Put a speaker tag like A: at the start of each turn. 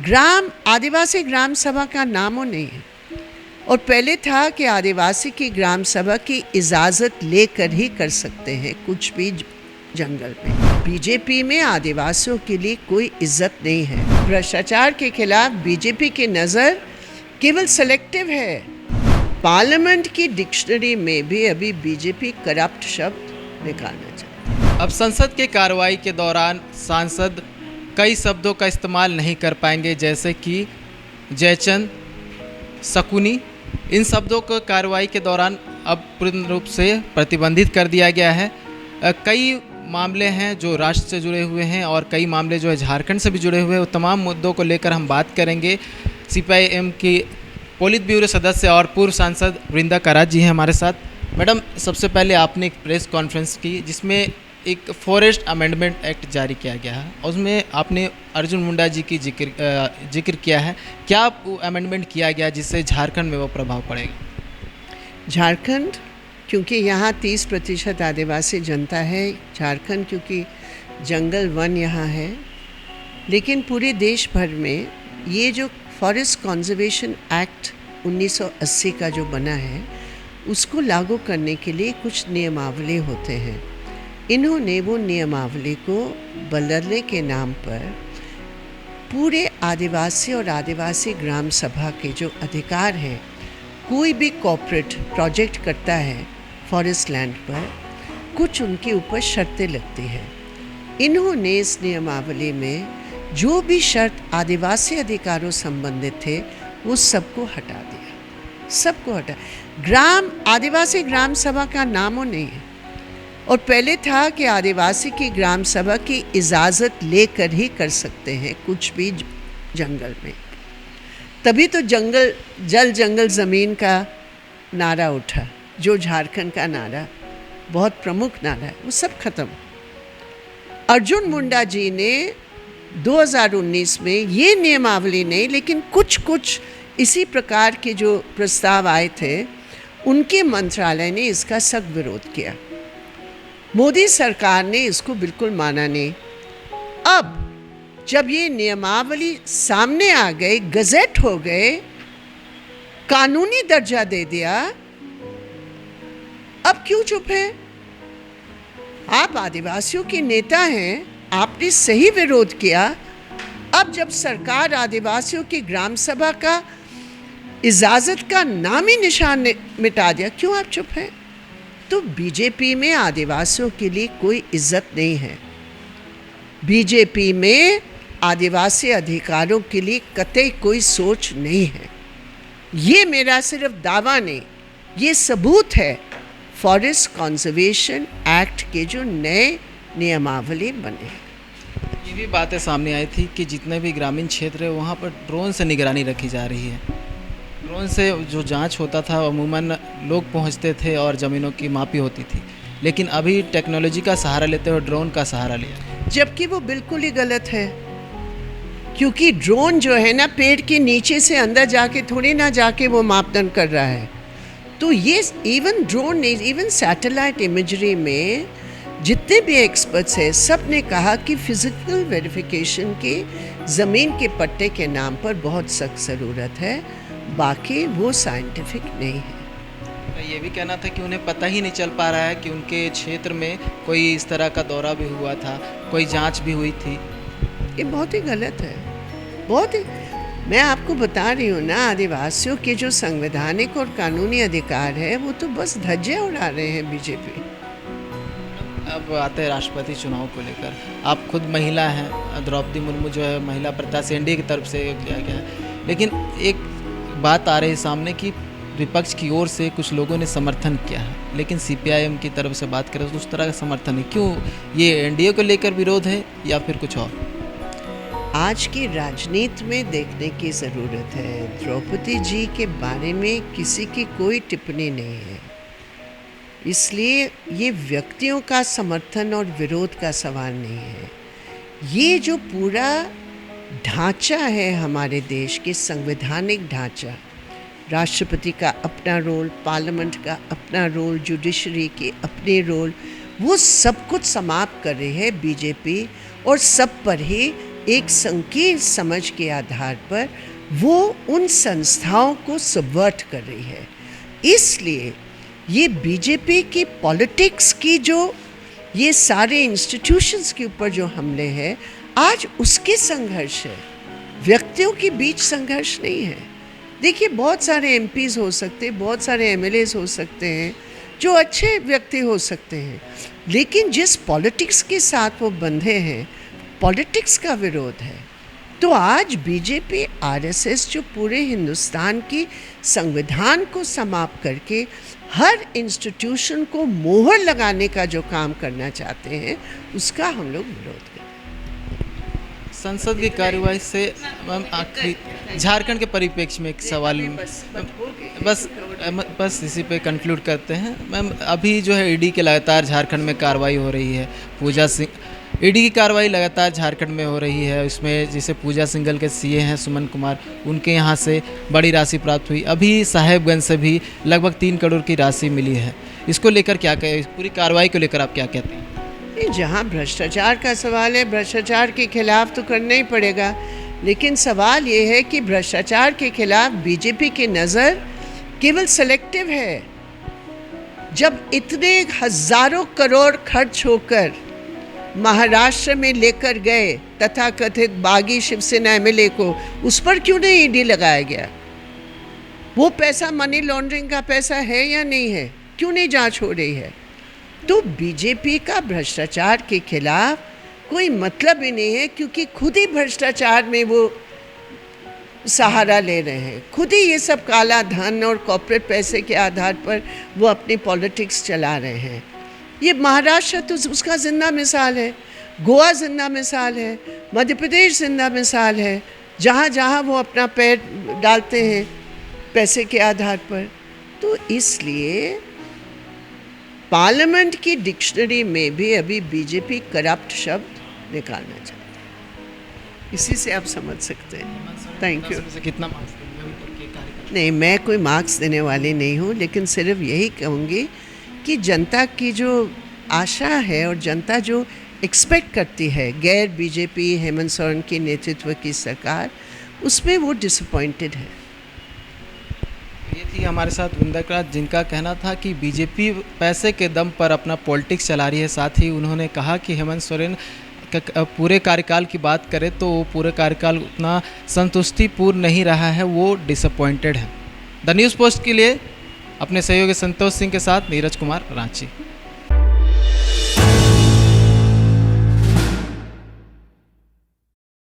A: आदिवासी ग्राम सभा का नामो नहीं है। और पहले था कि आदिवासी की ग्राम सभा की इजाज़त लेकर ही कर सकते हैं कुछ भी जंगल में। बीजेपी में आदिवासियों के लिए कोई इज्जत नहीं है। भ्रष्टाचार के खिलाफ बीजेपी की नज़र केवल सेलेक्टिव है। पार्लियामेंट की डिक्शनरी में भी अभी बीजेपी करप्ट शब्द निकालना चाहती है।
B: अब संसद के कार्रवाई के दौरान सांसद कई शब्दों का इस्तेमाल नहीं कर पाएंगे, जैसे कि जयचंद, शकुनी। इन शब्दों को कार्रवाई के दौरान अब पूर्ण रूप से प्रतिबंधित कर दिया गया है। कई मामले हैं जो राष्ट्र से जुड़े हुए हैं और कई मामले जो है झारखंड से भी जुड़े हुए हैं। वो तमाम मुद्दों को लेकर हम बात करेंगे। CPIM की पोलित ब्यूरो सदस्य और पूर्व सांसद वृंदा करात जी हैं हमारे साथ। मैडम, सबसे पहले आपने एक प्रेस कॉन्फ्रेंस की जिसमें एक फॉरेस्ट अमेंडमेंट एक्ट जारी किया गया है और उसमें आपने अर्जुन मुंडा जी की जिक्र किया है। क्या अमेंडमेंट किया गया जिससे झारखंड में वो प्रभाव पड़ेगा?
A: झारखंड क्योंकि यहाँ 30% आदिवासी जनता है, झारखंड क्योंकि जंगल वन यहाँ है, लेकिन पूरे देश भर में ये जो फॉरेस्ट कंजर्वेशन एक्ट 1980 का जो बना है उसको लागू करने के लिए कुछ नियमावली होते हैं। इन्होंने वो नियमावली को बदलने के नाम पर पूरे आदिवासी और आदिवासी ग्राम सभा के जो अधिकार हैं, कोई भी कॉर्पोरेट प्रोजेक्ट करता है फॉरेस्ट लैंड पर, कुछ उनके ऊपर शर्तें लगती हैं। इन्होंने इस नियमावली में जो भी शर्त आदिवासी अधिकारों संबंधित थे वो सबको हटा दिया, सबको हटा। आदिवासी ग्राम सभा का नामो नहीं है। और पहले था कि आदिवासी की ग्राम सभा की इजाज़त लेकर ही कर सकते हैं कुछ भी जंगल में। तभी तो जंगल ज़मीन का नारा उठा, जो झारखंड का नारा बहुत प्रमुख नारा है, वो सब खत्म। अर्जुन मुंडा जी ने 2019 में ये नियमावली नहीं, लेकिन कुछ इसी प्रकार के जो प्रस्ताव आए थे उनके मंत्रालय ने इसका सख्त विरोध किया। मोदी सरकार ने इसको बिल्कुल माना नहीं। अब जब ये नियमावली सामने आ गई, गज़ेट हो गए, कानूनी दर्जा दे दिया, अब क्यों चुप है? आप आदिवासियों के नेता हैं, आपने सही विरोध किया। अब जब सरकार आदिवासियों की ग्राम सभा का इजाज़त का नाम ही निशान मिटा दिया, क्यों आप चुप हैं? तो बीजेपी में आदिवासियों के लिए कोई इज्जत नहीं है। बीजेपी में आदिवासी अधिकारों के लिए कतई कोई सोच नहीं है। ये मेरा सिर्फ दावा नहीं, ये सबूत है फॉरेस्ट कंजर्वेशन एक्ट के जो नए नियमावली बने।
B: ये भी बातें सामने आई थी कि जितने भी ग्रामीण क्षेत्र है वहाँ पर ड्रोन से निगरानी रखी जा रही है। ड्रोन से जो जांच होता था अमूमन लोग पहुँचते थे और ज़मीनों की मापी होती थी, लेकिन अभी टेक्नोलॉजी का सहारा लेते हुए ड्रोन का सहारा लिया,
A: जबकि वो बिल्कुल ही गलत है। क्योंकि ड्रोन जो है ना, पेड़ के नीचे से अंदर जाके थोड़ी ना जाके वो मापदंड कर रहा है। तो ये इवन ड्रोन नहीं, इवन सैटेलाइट इमेजरी में जितने भी एक्सपर्ट्स हैं, सब ने कहा कि फिज़िकल वेरिफिकेशन की ज़मीन के पट्टे के नाम पर बहुत सख्त ज़रूरत है, बाकी वो साइंटिफिक नहीं है।
B: ये भी कहना था कि उन्हें पता ही नहीं चल पा रहा है कि उनके क्षेत्र में कोई इस तरह का दौरा भी हुआ था, कोई जांच भी हुई थी।
A: ये बहुत ही गलत है, बहुत ही। मैं आपको बता रही हूँ ना, आदिवासियों के जो संवैधानिक और कानूनी अधिकार है वो तो बस धज्जे उड़ा रहे हैं बीजेपी।
B: अब आते हैं राष्ट्रपति चुनाव को लेकर। आप खुद महिला हैं, द्रौपदी मुर्मू जो है महिला प्रत्याशी NDA की तरफ से किया गया है, लेकिन एक बात आ रही है सामने कि विपक्ष की ओर से कुछ लोगों ने समर्थन किया है, लेकिन CPIM की तरफ से बात करें तो उस तरह का समर्थन है। क्यों? ये NDA को लेकर विरोध है या फिर कुछ और?
A: आज की राजनीति में देखने की ज़रूरत है। द्रौपदी जी के बारे में किसी की कोई टिप्पणी नहीं है, इसलिए ये व्यक्तियों का समर्थन और विरोध का सवाल नहीं है। ये जो पूरा ढांचा है हमारे देश के संवैधानिक ढांचा, राष्ट्रपति का अपना रोल, पार्लियामेंट का अपना रोल, जुडिशरी के अपने रोल, वो सब कुछ समाप्त कर रही है बीजेपी और सब पर ही एक संकीर्ण समझ के आधार पर वो उन संस्थाओं को सबवर्ट कर रही है। इसलिए ये बीजेपी की पॉलिटिक्स की जो ये सारे इंस्टीट्यूशंस के ऊपर जो हमले हैं, आज उसके संघर्ष है, व्यक्तियों के बीच संघर्ष नहीं है। देखिए, बहुत सारे एमपीज़ हो सकते हैं, बहुत सारे एमएलएज हो सकते हैं जो अच्छे व्यक्ति हो सकते हैं, लेकिन जिस पॉलिटिक्स के साथ वो बंधे हैं, पॉलिटिक्स का विरोध है। तो आज बीजेपी आरएसएस जो पूरे हिंदुस्तान की संविधान को समाप्त करके हर इंस्टीट्यूशन को मोहर लगाने का जो काम करना चाहते हैं, उसका हम लोग विरोध करते हैं।
B: संसद की कार्यवाही से मैम आखिरी झारखंड के परिप्रेक्ष्य में एक सवाल बस इसी पे कंक्लूड करते हैं। मैम, अभी जो है ईडी के लगातार झारखंड में कार्रवाई हो रही है। पूजा सिंह ईडी की कार्रवाई लगातार झारखंड में हो रही है। इसमें जैसे पूजा सिंघल के सीए हैं सुमन कुमार, उनके यहाँ से बड़ी राशि प्राप्त हुई। अभी साहेबगंज से भी लगभग 3 करोड़ की राशि मिली है। इसको लेकर क्या कहें, इस पूरी कार्रवाई को लेकर आप क्या कहते हैं?
A: जहाँ भ्रष्टाचार का सवाल है, भ्रष्टाचार के खिलाफ तो करना ही पड़ेगा, लेकिन सवाल ये है कि भ्रष्टाचार के खिलाफ बीजेपी की नज़र केवल सेलेक्टिव है। जब इतने हजारों करोड़ खर्च होकर महाराष्ट्र में लेकर गए तथाकथित बागी शिवसेना एमएलए को, उस पर क्यों नहीं ईडी लगाया गया? वो पैसा मनी लॉन्ड्रिंग का पैसा है या नहीं है? क्यों नहीं जांच हो रही है? तो बीजेपी का भ्रष्टाचार के खिलाफ कोई मतलब ही नहीं है, क्योंकि खुद ही भ्रष्टाचार में वो सहारा ले रहे हैं। खुद ही ये सब काला धन और कॉर्पोरेट पैसे के आधार पर वो अपनी पॉलिटिक्स चला रहे हैं। ये महाराष्ट्र तो उसका जिंदा मिसाल है, गोवा जिंदा मिसाल है, मध्य प्रदेश जिंदा मिसाल है, जहाँ जहाँ वो अपना पैर डालते हैं पैसे के आधार पर। तो इसलिए पार्लियामेंट की डिक्शनरी में भी अभी बीजेपी करप्ट शब्द निकालना चाहते हैं। इसी से आप समझ सकते हैं। Thank you.
B: कितना मार्क्स देंगे?
A: नहीं, मैं कोई मार्क्स देने वाली नहीं हूँ, लेकिन सिर्फ यही कहूँगी कि जनता की जो आशा है और जनता जो एक्सपेक्ट करती है गैर बीजेपी हेमंत सोरेन के नेतृत्व की सरकार, उसमें वो डिसअपॉइंटेड है।
B: ये थी हमारे साथ वृंदा करात, जिनका कहना था कि बीजेपी पैसे के दम पर अपना पॉलिटिक्स चला रही है। साथ ही उन्होंने कहा कि हेमंत सोरेन पूरे कार्यकाल की बात करें तो वो पूरे कार्यकाल उतना संतुष्टिपूर्ण नहीं रहा है, वो डिसअपॉइंटेड है। द न्यूज़ पोस्ट के लिए अपने सहयोगी संतोष सिंह के साथ नीरज कुमार, रांची।